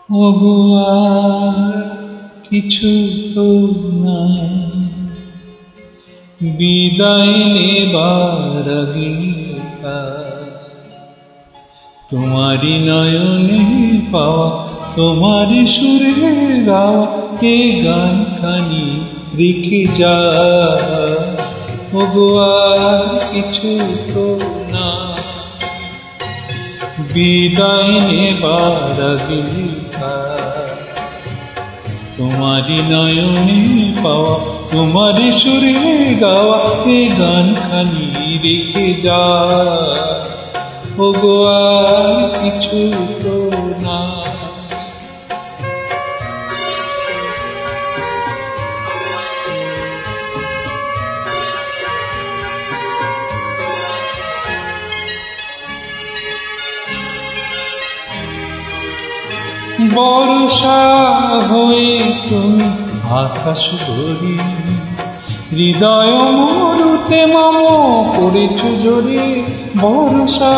ওগো আর কিছু তো নাই, বিদায় নেবার আগে তোমারি নয়নে পাওয়া, তোমারি সুরে গাওয়া এ গান খানি রেখে যা। ওগো আর কিছু তো না, বিদায় নেবার আগে তোমারি নয়নে পাওয়া, তোমারি সুরে গাওয়া এ গান খানি রেখে যা। ওগো আর কিছু তো না। বর্ষা হয়ে তুমি আকাশ ধরি, হৃদয় মরুতে মম করেছ জোরে। বর্ষা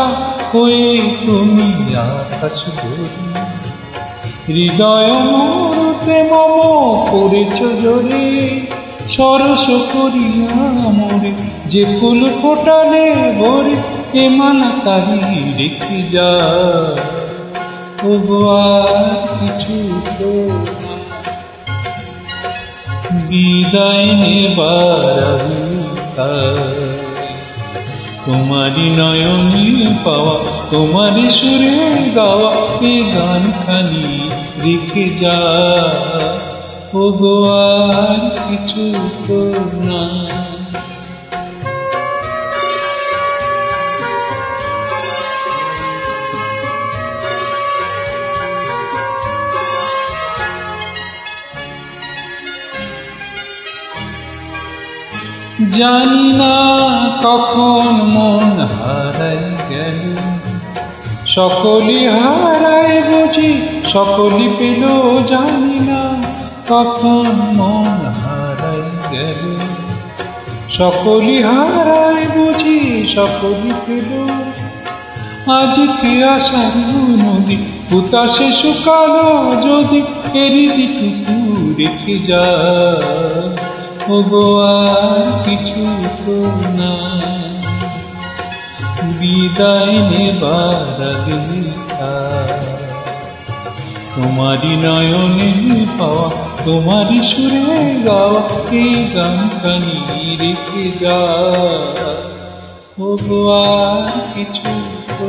হয়ে তুমি আকাশ ধরি, হৃদয় মরুতে মম করেছ জোরে। সরস করিয়া মোরে যে ফুল ফোটালে ভরে, এ মানা তারি রেখে যা। ওগো আর কিছু তো না, বিদায় নেবার তোমারি নয়নে পাওয়া, তোমারি সুরে গাওয়া এ গান খানি রেখে যা। ওগো আর কিছু তো না। জানি না কখন মন হারাই গেল, সকলি হারাই বুঝি সকলি পেল। জানি না কখন মন হারাই গেল, সকলি হারাই বুঝি সকলি পেল। আজকে আসার নদী উতাসে শুকালো যদি, এরই দিকটুকু রেখে যা। ওগো আর কিছু তো না, বিদায় নেবার আগে তোমারি নয়নে পাওয়া, তোমারি সুরে গাওয়া এই গান খানি রেখে যা। ওগো আর কিছু তো